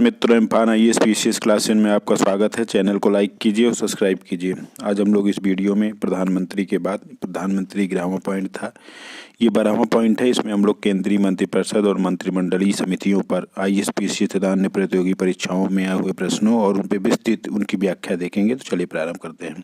मित्रों, इम्फान IAS PCS class 10 में आपका स्वागत है। चैनल को लाइक कीजिए और सब्सक्राइब कीजिए। आज हम लोग इस वीडियो में प्रधानमंत्री के बाद प्रधानमंत्री 11वां पॉइंट था, ये 12वां पॉइंट है। इसमें हम लोग केंद्रीय मंत्रिपरिषद और मंत्रिमंडलीय समितियों पर IAS PCS तथा अन्य प्रतियोगी परीक्षाओं में आए हुए प्रश्नों और उन पर विस्तृत उनकी व्याख्या देखेंगे। तो चलिए प्रारंभ करते हैं।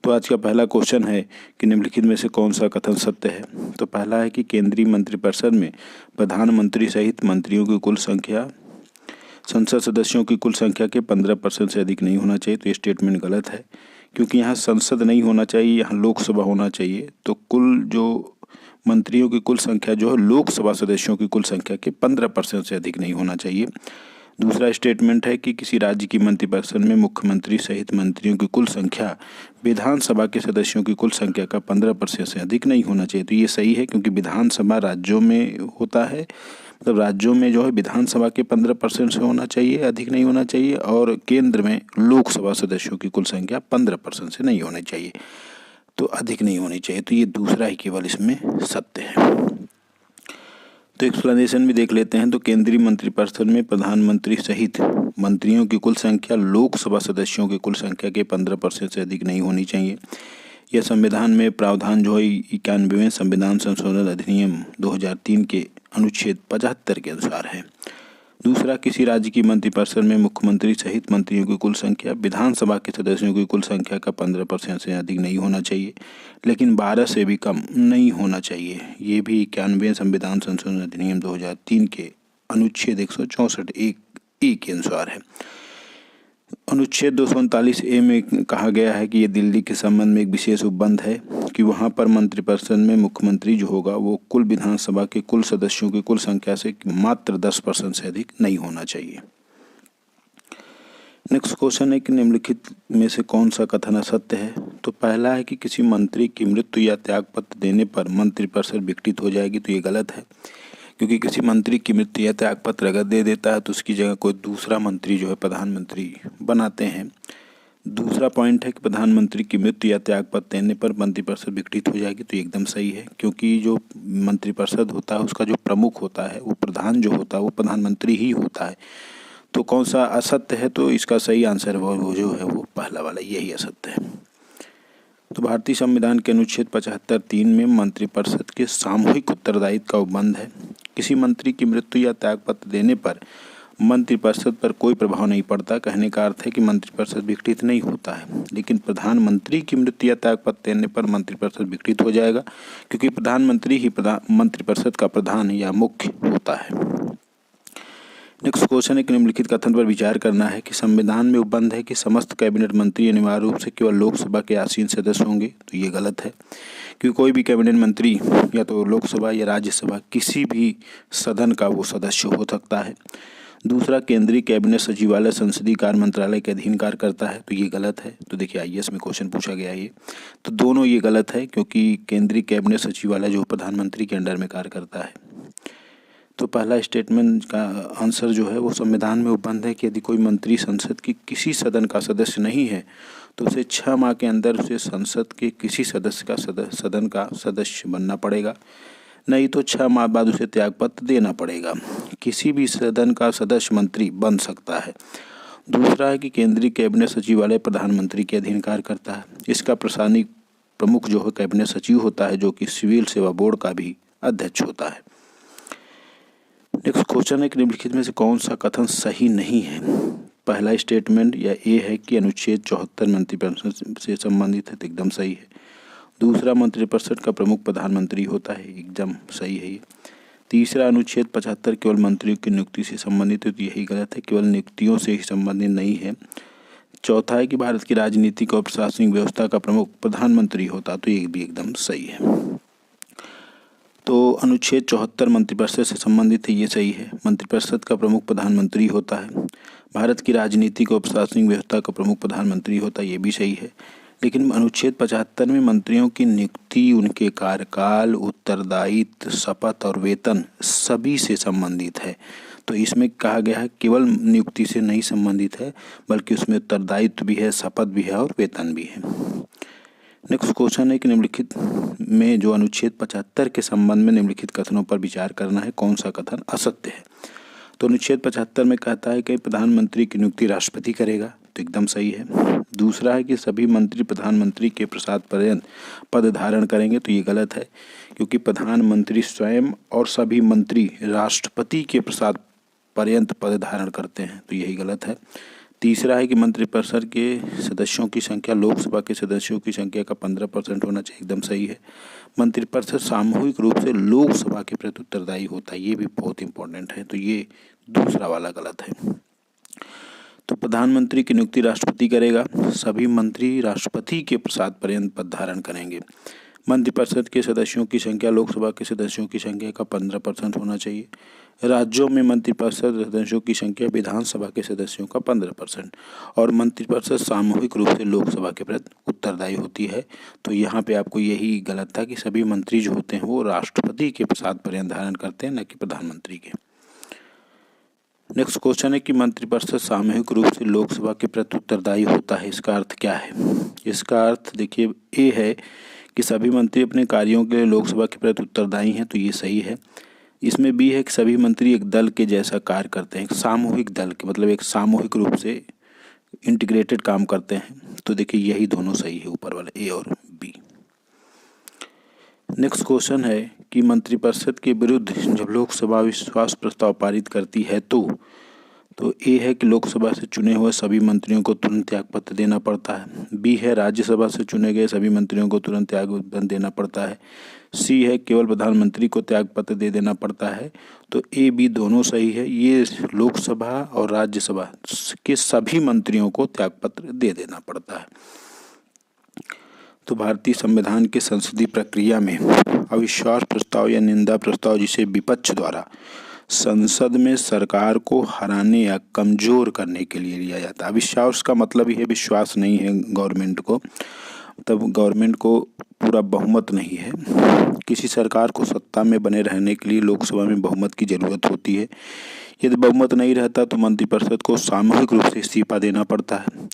तो आज का पहला क्वेश्चन है कि निम्नलिखित में से कौन सा कथन सत्य है। तो पहला है कि केंद्रीय मंत्रिपरिषद में प्रधानमंत्री सहित मंत्रियों की कुल संख्या संसद सदस्यों की कुल संख्या के 15% से अधिक नहीं होना चाहिए। तो ये स्टेटमेंट गलत है, क्योंकि यहाँ संसद नहीं होना चाहिए, यहाँ लोकसभा होना चाहिए। तो कुल जो मंत्रियों की कुल संख्या जो है लोकसभा सदस्यों की कुल संख्या के 15% से अधिक नहीं होना चाहिए। दूसरा स्टेटमेंट है कि किसी राज्य की मंत्रिपरिषद में मुख्यमंत्री सहित मंत्रियों की कुल संख्या विधानसभा के सदस्यों की कुल संख्या का 15% से अधिक नहीं होना चाहिए। तो ये सही है, क्योंकि विधानसभा राज्यों में होता है, मतलब राज्यों में जो है विधानसभा के 15% से होना चाहिए, अधिक नहीं होना चाहिए, और केंद्र में लोकसभा सदस्यों की कुल संख्या 15% से नहीं होनी चाहिए, तो अधिक नहीं होनी चाहिए। तो ये दूसरा ही केवल इसमें सत्य है। तो एक्सप्लेनेशन भी देख लेते हैं। तो केंद्रीय मंत्रिपरिषद में प्रधानमंत्री सहित मंत्रियों की कुल संख्या लोकसभा सदस्यों की कुल संख्या के 15% से अधिक नहीं होनी चाहिए। यह संविधान में प्रावधान जो है 91वें संविधान संशोधन अधिनियम 2003 के अनुच्छेद 75 के अनुसार है। दूसरा, किसी राज्य की मंत्रिपरिषद में मुख्यमंत्री सहित मंत्रियों की कुल संख्या विधानसभा के सदस्यों की कुल संख्या का 15% से अधिक नहीं होना चाहिए, लेकिन 12 से भी कम नहीं होना चाहिए। ये भी 91वें संविधान संशोधन अधिनियम 2003 के अनुच्छेद 164(1) के अनुसार है। अनुच्छेद 239A में कहा गया है कि ये दिल्ली के संबंध में एक विशेष उपबंध है कि वहाँ पर मंत्रिपरिषद में मुख्यमंत्री जो होगा वो कुल विधानसभा के कुल सदस्यों की कुल संख्या से मात्र 10% से अधिक नहीं होना चाहिए। नेक्स्ट क्वेश्चन है कि निम्नलिखित में से कौन सा कथन असत्य है। तो पहला है कि किसी मंत्री की मृत्यु या त्यागपत्र देने पर मंत्रिपरिषद विघटित हो जाएगी। तो ये गलत है, क्योंकि किसी मंत्री की मृत्यु या त्यागपत्र अगर दे देता है तो उसकी जगह कोई दूसरा मंत्री जो है प्रधानमंत्री बनाते हैं। दूसरा पॉइंट है कि प्रधानमंत्री की मृत्यु या त्यागपत्र देने पर मंत्रिपरिषद विघटित हो जाएगी। तो एकदम सही है, क्योंकि जो मंत्रिपरिषद होता है उसका जो प्रमुख होता है, वो प्रधान जो होता है वो प्रधानमंत्री ही होता है। तो कौन सा असत्य है, तो इसका सही आंसर वो जो है वो पहला वाला, यही असत्य है। तो भारतीय संविधान के अनुच्छेद 75(3) में मंत्रिपरिषद के सामूहिक उत्तरदायित्व का उपबंध है। किसी मंत्री की मृत्यु या त्यागपत्र देने पर मंत्रिपरिषद पर कोई प्रभाव नहीं पड़ता। कहने का अर्थ है कि मंत्रिपरिषद विघटित नहीं होता है, लेकिन प्रधानमंत्री की मृत्यु या त्यागपत्र देने पर मंत्रिपरिषद विघटित हो जाएगा, क्योंकि प्रधानमंत्री ही मंत्रिपरिषद का प्रधान या मुख्य होता है। नेक्स्ट क्वेश्चन है कि निम्नलिखित कथन पर विचार करना है कि संविधान में उपबंध है कि समस्त कैबिनेट मंत्री अनिवार्य रूप से केवल लोकसभा के आसीन सदस्य होंगे। तो ये गलत है, क्योंकि कोई भी कैबिनेट मंत्री या तो लोकसभा या राज्यसभा किसी भी सदन का वो सदस्य हो सकता है। दूसरा, केंद्रीय कैबिनेट सचिवालय संसदीय कार्य मंत्रालय के अधीन कार्य करता है। तो ये गलत है। तो देखिए IAS में क्वेश्चन पूछा गया है ये, तो दोनों ये गलत है, क्योंकि केंद्रीय कैबिनेट सचिवालय जो प्रधानमंत्री के अंडर में कार्य करता है। तो पहला स्टेटमेंट का आंसर जो है वो संविधान में उपबंध है कि यदि कोई मंत्री संसद की किसी सदन का सदस्य नहीं है तो उसे 6 माह के अंदर उसे संसद के किसी सदस्य का सदन का सदस्य बनना पड़ेगा, नहीं तो 6 माह बाद उसे त्यागपत्र देना पड़ेगा। किसी भी सदन का सदस्य मंत्री बन सकता है। दूसरा है कि केंद्रीय कैबिनेट सचिवालय प्रधानमंत्री के अधीन कार्य करता है। इसका प्रशासनिक प्रमुख जो है कैबिनेट सचिव होता है, जो कि सिविल सेवा बोर्ड का भी अध्यक्ष होता है। नेक्स्ट क्वेश्चन है कि निम्नलिखित में से कौन सा कथन सही नहीं है। पहला स्टेटमेंट या ए है कि अनुच्छेद 74 मंत्रिपरिषद से संबंधित है। तो एकदम सही है। दूसरा, मंत्रिपरिषद का प्रमुख प्रधानमंत्री होता है। एकदम सही है ये। तीसरा, अनुच्छेद 75 केवल मंत्रियों की नियुक्ति से संबंधित है। तो यही गलत है, केवल नियुक्तियों से ही संबंधित नहीं है। चौथा है कि भारत की राजनीतिक और प्रशासनिक व्यवस्था का प्रमुख प्रधानमंत्री होता। तो ये भी एकदम सही है। तो अनुच्छेद 74 मंत्रिपरिषद से संबंधित है, ये सही है। मंत्रिपरिषद का प्रमुख प्रधानमंत्री होता है। भारत की राजनीतिक और प्रशासनिक व्यवस्था का प्रमुख प्रधानमंत्री होता है, ये भी सही है। लेकिन अनुच्छेद 75 में मंत्रियों की नियुक्ति, उनके कार्यकाल, उत्तरदायित्व, शपथ और वेतन सभी से संबंधित है। तो इसमें कहा गया है केवल नियुक्ति से नहीं संबंधित है, बल्कि उसमें उत्तरदायित्व भी है, शपथ भी है और वेतन भी है। नेक्स्ट क्वेश्चन है कि निम्नलिखित में जो अनुच्छेद 75 के संबंध में निम्नलिखित कथनों पर विचार करना है, कौन सा कथन असत्य है। तो अनुच्छेद 75 में कहता है कि प्रधानमंत्री की नियुक्ति राष्ट्रपति करेगा, तो एकदम सही है। दूसरा है कि सभी मंत्री प्रधानमंत्री के प्रसाद पर्यंत पद धारण करेंगे, तो ये गलत है, क्योंकि प्रधानमंत्री स्वयं और सभी मंत्री राष्ट्रपति के प्रसाद पर्यंत पद धारण करते हैं, तो यही गलत है। तीसरा है कि मंत्रिपरिषद के सदस्यों की संख्या लोकसभा के सदस्यों की संख्या का 15% होना चाहिए, एकदम सही है। मंत्रिपरिषद सामूहिक रूप से लोकसभा के प्रति उत्तरदायी होता है, ये भी बहुत इंपॉर्टेंट है, तो ये दूसरा वाला गलत है। तो प्रधानमंत्री की नियुक्ति राष्ट्रपति करेगा, सभी मंत्री राष्ट्रपति के प्रसाद पर्यंत पद धारण करेंगे। मंत्रिपरिषद के सदस्यों की संख्या लोकसभा के सदस्यों की संख्या का 15% होना चाहिए। राज्यों में मंत्रिपरिषद सदस्यों की संख्या विधानसभा के सदस्यों का 15%, और मंत्रिपरिषद सामूहिक रूप से लोकसभा के प्रति उत्तरदायी होती है। तो यहाँ पे आपको यही गलत था कि सभी मंत्री जो होते हैं वो राष्ट्रपति के प्रसाद पर्यंत धारण करते हैं, न कि प्रधानमंत्री के। नेक्स्ट क्वेश्चन है कि मंत्रिपरिषद सामूहिक रूप से लोकसभा के प्रति उत्तरदायी होता है, इसका अर्थ क्या है? इसका अर्थ देखिए, ए है कि सभी मंत्री अपने कार्यों के लिए लोकसभा के प्रति उत्तरदायी हैं, तो ये सही है। इसमें बी है कि सभी मंत्री एक दल के जैसा कार्य करते हैं, एक सामूहिक दल के, मतलब एक सामूहिक रूप से इंटीग्रेटेड काम करते हैं, तो देखिए यही दोनों सही है, ऊपर वाले ए और बी। नेक्स्ट क्वेश्चन है कि मंत्रिपरिषद के विरुद्ध जब लोकसभा विश्वास प्रस्ताव पारित करती है तो ए है कि लोकसभा से चुने हुए सभी मंत्रियों को तुरंत त्यागपत्र देना पड़ता है। बी है राज्यसभा से चुने गए सभी मंत्रियों को तुरंत त्यागपत्र देना पड़ता है। सी है केवल प्रधानमंत्री को त्यागपत्र दे देना पड़ता है। तो ए बी दोनों सही है, ये लोकसभा और राज्यसभा के सभी मंत्रियों को त्यागपत्र दे देना पड़ता है। तो भारतीय संविधान के संसदीय प्रक्रिया में अविश्वास प्रस्ताव या निंदा प्रस्ताव, जिसे विपक्ष द्वारा संसद में सरकार को हराने या कमजोर करने के लिए लिया जाता है। अविश्वास का मतलब ही है विश्वास नहीं है गवर्नमेंट को, तब गवर्नमेंट को पूरा बहुमत नहीं है। किसी सरकार को सत्ता में बने रहने के लिए लोकसभा में बहुमत की जरूरत होती है। यदि बहुमत नहीं रहता तो मंत्रिपरिषद को सामूहिक रूप से इस्तीफा देना पड़ता है।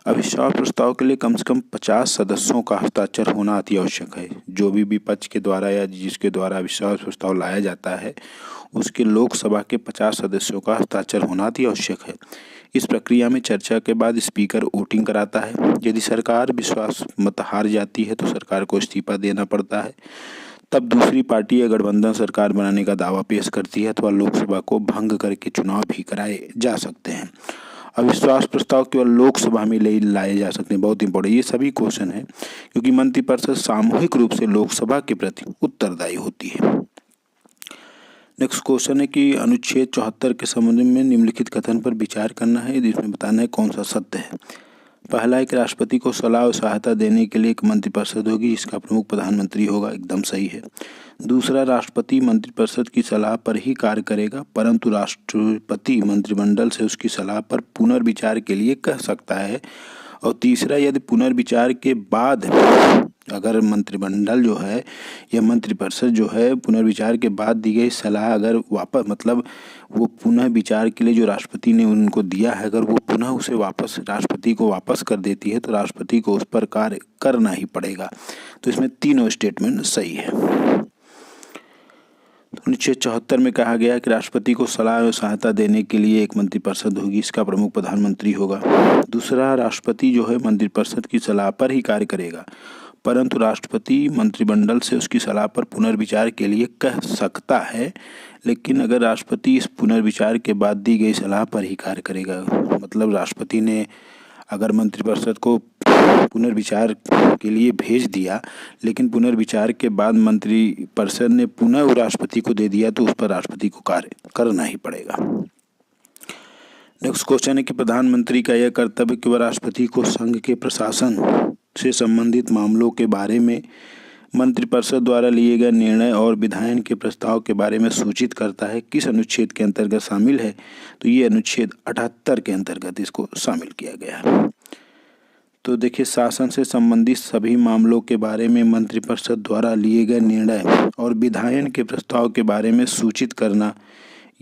अविश्वास प्रस्ताव के लिए कम से कम 50 सदस्यों का हस्ताक्षर होना अति आवश्यक है। जो भी विपक्ष के द्वारा या जिसके द्वारा अविश्वास प्रस्ताव लाया जाता है उसके लोकसभा के 50 सदस्यों का हस्ताक्षर होना अति आवश्यक है। इस प्रक्रिया में चर्चा के बाद स्पीकर वोटिंग कराता है। यदि सरकार विश्वास मत हार जाती है तो सरकार को इस्तीफा देना पड़ता है। तब दूसरी पार्टी या गठबंधन सरकार बनाने का दावा पेश करती है अथवा लोकसभा को भंग करके चुनाव भी कराए जा सकते हैं। अविश्वास प्रस्ताव केवल लोकसभा में लाए जा सकते हैं, बहुत इंपॉर्टेंट ये सभी क्वेश्चन है, क्योंकि मंत्रिपरिषद सामूहिक रूप से लोकसभा के प्रति उत्तरदायी होती है। नेक्स्ट क्वेश्चन है कि अनुच्छेद 74 के संबंध में निम्नलिखित कथन पर विचार करना है, जिसमें बताना है कौन सा सत्य है। पहला है कि राष्ट्रपति को सलाह और सहायता देने के लिए एक मंत्रिपरिषद होगी, जिसका प्रमुख प्रधानमंत्री होगा, एकदम सही है। दूसरा, राष्ट्रपति मंत्रिपरिषद की सलाह पर ही कार्य करेगा, परंतु राष्ट्रपति मंत्रिमंडल से उसकी सलाह पर पुनर्विचार के लिए कह सकता है। और तीसरा, यदि पुनर्विचार के बाद अगर मंत्रिमंडल जो है या मंत्रिपरिषद जो है पुनर्विचार के बाद दी गई सलाह अगर वापस, मतलब वो पुनः विचार के लिए जो राष्ट्रपति ने उनको दिया है, अगर वो पुनः उसे वापस राष्ट्रपति को वापस कर देती है तो राष्ट्रपति को उस पर कार्य करना ही पड़ेगा। तो इसमें तीनों स्टेटमेंट सही है। अनुच्छेद 74 में कहा गया है कि राष्ट्रपति को सलाह और सहायता देने के लिए एक मंत्रिपरिषद होगी, इसका प्रमुख प्रधानमंत्री होगा। दूसरा, राष्ट्रपति जो है मंत्रिपरिषद की सलाह पर ही कार्य करेगा, परंतु राष्ट्रपति मंत्रिमंडल से उसकी सलाह पर पुनर्विचार के लिए कह सकता है, लेकिन अगर राष्ट्रपति इस पुनर्विचार के बाद दी गई सलाह पर ही कार्य करेगा, मतलब राष्ट्रपति ने अगर मंत्रिपरिषद को पुनर्विचार के लिए भेज दिया लेकिन पुनर्विचार के बाद मंत्रिपरिषद ने पुनः राष्ट्रपति को दे दिया तो उस पर राष्ट्रपति को कार्य करना ही पड़ेगा। नेक्स्ट क्वेश्चन है कि प्रधानमंत्री का यह कर्तव्य कि वह राष्ट्रपति को संघ के प्रशासन से संबंधित मामलों के बारे में मंत्रिपरिषद द्वारा लिए गए निर्णय और विधायन के प्रस्ताव के बारे में सूचित करता है, किस अनुच्छेद के अंतर्गत शामिल है? तो ये अनुच्छेद 78 के अंतर्गत इसको शामिल किया गया है। तो देखिए, शासन से संबंधित सभी मामलों के बारे में मंत्रिपरिषद द्वारा लिए गए निर्णय और विधायन के प्रस्ताव के बारे में सूचित करना,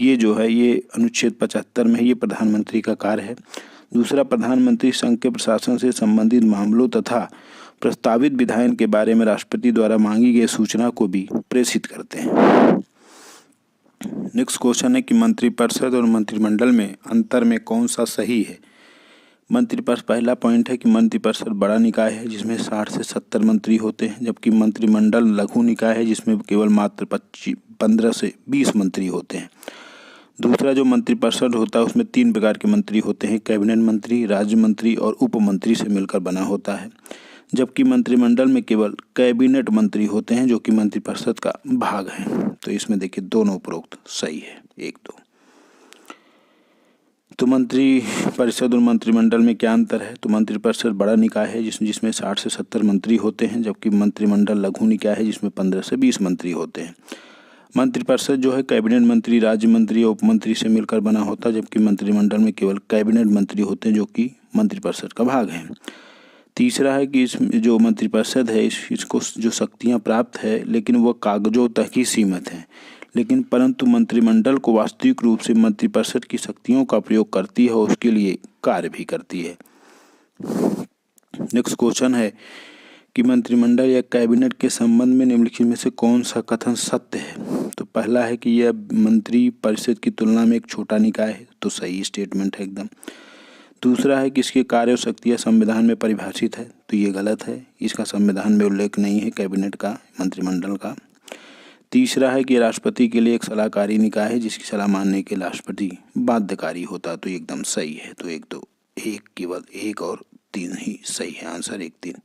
ये जो है ये अनुच्छेद 75 में ये प्रधानमंत्री का कार्य है। दूसरा, प्रधानमंत्री संघ के प्रशासन से संबंधित मामलों तथा प्रस्तावित विधायन के बारे में राष्ट्रपति द्वारा मांगी गई सूचना को भी प्रेषित करते हैं। नेक्स्ट क्वेश्चन है कि मंत्रिपरिषद और मंत्रिमंडल में अंतर में कौन सा सही है। मंत्रिपरिषद, पहला पॉइंट है कि मंत्रिपरिषद बड़ा निकाय है जिसमें 60 से 70 मंत्री होते हैं, जबकि मंत्रिमंडल लघु निकाय है जिसमें केवल मात्र 15 से 20 मंत्री होते हैं। दूसरा, जो मंत्रिपरिषद होता है उसमें 3 प्रकार के मंत्री होते हैं, कैबिनेट मंत्री, राज्य मंत्री और उप मंत्री से मिलकर बना होता है, जबकि मंत्रिमंडल में केवल कैबिनेट मंत्री होते हैं जो कि मंत्रिपरिषद का भाग है। तो इसमें देखिए दोनों उपरोक्त सही है, 1-2। तो मंत्रिपरिषद और मंत्रिमंडल में क्या अंतर है। तो मंत्रिपरिषद बड़ा निकाय है जिसमें 60 से 70 मंत्री होते हैं, जबकि मंत्रिमंडल लघु निकाय है जिसमें 15 से 20 मंत्री होते हैं। मंत्रिपरिषद जो है कैबिनेट मंत्री, राज्य मंत्री और उप मंत्री से मिलकर बना होता है, जबकि मंत्रिमंडल में केवल कैबिनेट मंत्री होते हैं जो कि मंत्रिपरिषद का भाग है। तीसरा है कि इसमें जो मंत्रिपरिषद है इसको जो शक्तियां प्राप्त है लेकिन वह कागजों तक ही सीमित है, लेकिन परंतु मंत्रिमंडल को वास्तविक रूप से मंत्रिपरिषद की शक्तियों का प्रयोग करती है और उसके लिए कार्य भी करती है। नेक्स्ट क्वेश्चन है कि मंत्रिमंडल या कैबिनेट के संबंध में निम्नलिखित में से कौन सा कथन सत्य है। तो पहला है कि यह मंत्रिपरिषद की तुलना में एक छोटा निकाय है, तो सही स्टेटमेंट है एकदम। दूसरा है कि इसके कार्य और शक्तियाँ संविधान में परिभाषित है, तो ये गलत है, इसका संविधान में उल्लेख नहीं है कैबिनेट का, मंत्रिमंडल का। तीसरा है कि राष्ट्रपति के लिए एक सलाहकारी निकाय है जिसकी सलाह मानने के राष्ट्रपति बाध्यकारी होता, तो एकदम सही है। तो 1-2, केवल 1 और 3 ही सही है, आंसर 1-3।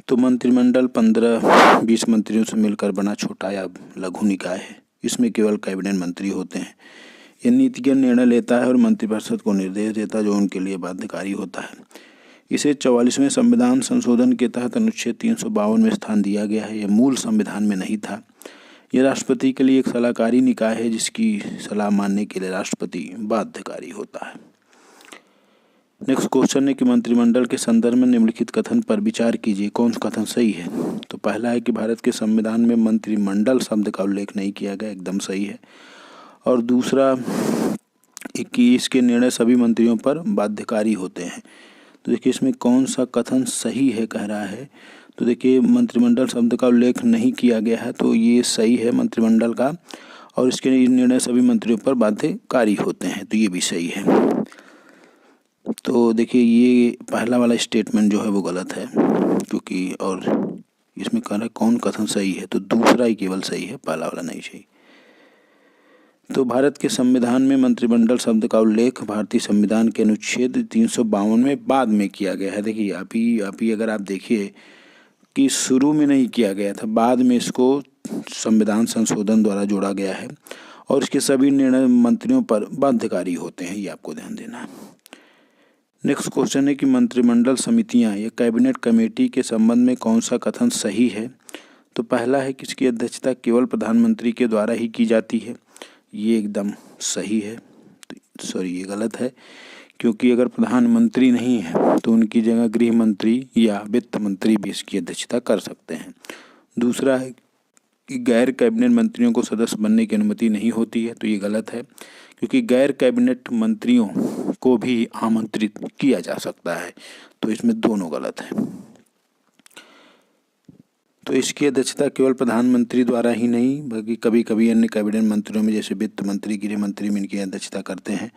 तो मंत्रिमंडल 15-20 मंत्रियों से मिलकर बना छोटा या लघु निकाय है, इसमें केवल कैबिनेट मंत्री होते हैं। यह नीतिगत निर्णय लेता है और मंत्रिपरिषद को निर्देश देता है जो उनके लिए बाध्यकारी होता है। इसे 44वें संविधान संशोधन के तहत अनुच्छेद 352 में स्थान दिया गया है, यह मूल संविधान में नहीं था। यह राष्ट्रपति के लिए एक सलाहकारी निकाय है जिसकी सलाह मानने के लिए राष्ट्रपति बाध्यकारी होता है। नेक्स्ट क्वेश्चन है कि मंत्रिमंडल के संदर्भ में निम्नलिखित कथन पर विचार कीजिए, कौन सा कथन सही है। तो पहला है कि भारत के संविधान में मंत्रिमंडल शब्द का उल्लेख नहीं किया गया, एकदम सही है। और दूसरा कि इसके निर्णय सभी मंत्रियों पर बाध्यकारी होते हैं। तो देखिए इसमें कौन सा कथन सही है कह रहा है। तो देखिए मंत्रिमंडल शब्द का उल्लेख नहीं किया गया है, तो ये सही है मंत्रिमंडल का, और इसके निर्णय सभी मंत्रियों पर बाध्यकारी होते हैं, तो ये भी सही है। तो देखिए ये पहला वाला स्टेटमेंट जो है वो गलत है, क्योंकि और इसमें कह रहा है कौन कथन सही है, तो दूसरा ही केवल सही है, पहला वाला नहीं सही। तो भारत के संविधान में मंत्रिमंडल शब्द का उल्लेख भारतीय संविधान के अनुच्छेद 352 में बाद में किया गया है। देखिए अभी अगर आप देखिए कि शुरू में नहीं किया गया था, बाद में इसको संविधान संशोधन द्वारा जोड़ा गया है, और इसके सभी निर्णय मंत्रियों पर बाध्यकारी होते हैं, ये आपको ध्यान देना है। नेक्स्ट क्वेश्चन है कि मंत्रिमंडल समितियां या कैबिनेट कमेटी के संबंध में कौन सा कथन सही है। तो पहला है कि इसकी अध्यक्षता केवल प्रधानमंत्री के द्वारा ही की जाती है, ये एकदम सही है। सॉरी ये गलत है, क्योंकि अगर प्रधानमंत्री नहीं है तो उनकी जगह गृह मंत्री या वित्त मंत्री भी इसकी अध्यक्षता कर सकते हैं। दूसरा है कि गैर कैबिनेट मंत्रियों को सदस्य बनने की अनुमति नहीं होती है, तो ये गलत है, क्योंकि गैर कैबिनेट मंत्रियों को भी आमंत्रित किया जा सकता है, तो इसमें दोनों गलत है। तो इसकी अध्यक्षता केवल प्रधानमंत्री द्वारा ही नहीं बल्कि कभी कभी अन्य कैबिनेट मंत्रियों में जैसे वित्त मंत्री, गृह मंत्री में इनकी अध्यक्षता करते हैं,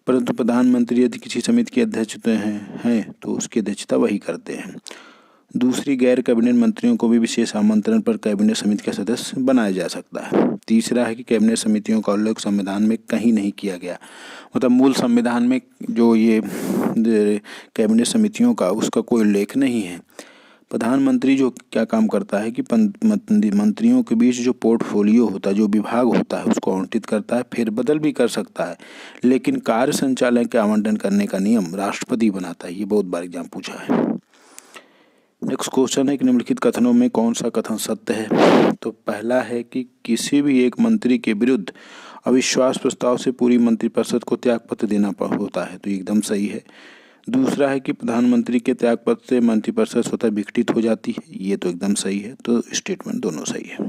परंतु प्रधानमंत्री यदि किसी समिति के अध्यक्ष हैं तो उसकी अध्यक्षता वही करते हैं। दूसरी, गैर कैबिनेट मंत्रियों को भी विशेष आमंत्रण पर कैबिनेट समिति का सदस्य बनाया जा सकता है। तीसरा है कि कैबिनेट समितियों का उल्लेख संविधान में कहीं नहीं किया गया, मतलब मूल संविधान में जो ये कैबिनेट समितियों का उसका कोई उल्लेख नहीं है। प्रधानमंत्री जो क्या काम करता है कि मंत्रियों के बीच जो पोर्टफोलियो होता है, जो विभाग होता है, उसको आवंटित करता है, फिर बदल भी कर सकता है, लेकिन कार्य संचालन के आवंटन करने का नियम राष्ट्रपति बनाता है। ये बहुत बार एग्जाम पूछा है। नेक्स्ट क्वेश्चन है कि निम्नलिखित कथनों में कौन सा कथन सत्य है। तो पहला है कि किसी भी एक मंत्री के विरुद्ध अविश्वास प्रस्ताव से पूरी मंत्रिपरिषद को त्यागपत्र देना होता है, तो एकदम सही है। दूसरा है कि प्रधानमंत्री के त्यागपत्र से मंत्रिपरिषद स्वतः विघटित हो जाती है, ये तो एकदम सही है, तो स्टेटमेंट दोनों सही है।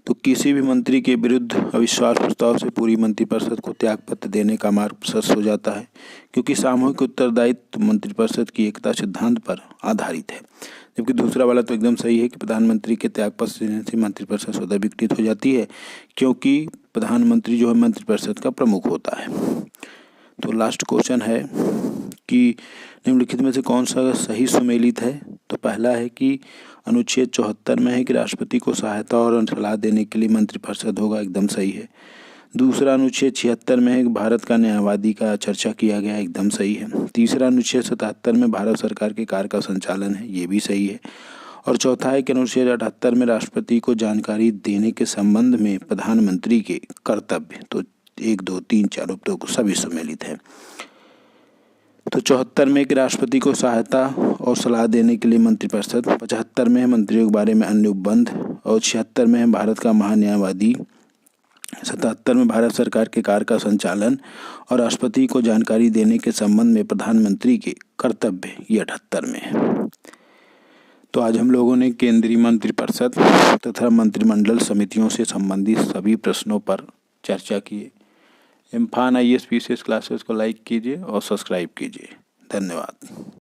तो किसी भी मंत्री के विरुद्ध अविश्वास प्रस्ताव से पूरी मंत्रिपरिषद को त्यागपत्र देने का मार्ग प्रशस्त हो जाता है, क्योंकि सामूहिक उत्तरदायित्व मंत्रिपरिषद की एकता सिद्धांत पर आधारित है। जबकि दूसरा वाला तो एकदम सही है कि प्रधानमंत्री के त्याग पत्र देने से मंत्रिपरिषद स्वतः विघटित हो जाती है, क्योंकि प्रधानमंत्री जो है मंत्रिपरिषद का प्रमुख होता है। तो लास्ट क्वेश्चन है कि निम्नलिखित में से कौन सा सही सुमेलित है। तो पहला है कि अनुच्छेद 74 में है कि राष्ट्रपति को सहायता और सलाह देने के लिए मंत्रिपरिषद होगा, एकदम सही है। दूसरा अनुच्छेद 76 में है कि भारत का न्यायवादी का चर्चा किया गया, एकदम सही है। तीसरा अनुच्छेद 77 में भारत सरकार के कार्य का संचालन है, ये भी सही है। और चौथा है कि अनुच्छेद 78 में राष्ट्रपति को जानकारी देने के संबंध में प्रधानमंत्री के कर्तव्य। तो 1, 2, 3, 4 उपरोक्त सभी सम्मिलित है। तो 74 में कि राष्ट्रपति को सहायता और सलाह देने के लिए मंत्रिपरिषद, 75 में है मंत्रियों के बारे में अन्य उपबंध, और 76 में है भारत का महान्यायवादी, 77 में भारत सरकार के कार्य का संचालन और राष्ट्रपति को जानकारी देने के संबंध में प्रधानमंत्री के कर्तव्य, ये 78 में है। तो आज हम लोगों ने केंद्रीय मंत्रिपरिषद तथा मंत्रिमंडल समितियों से संबंधित सभी प्रश्नों पर चर्चा की। इम्फान IAS PCS क्लासेस को लाइक कीजिए और सब्सक्राइब कीजिए। धन्यवाद।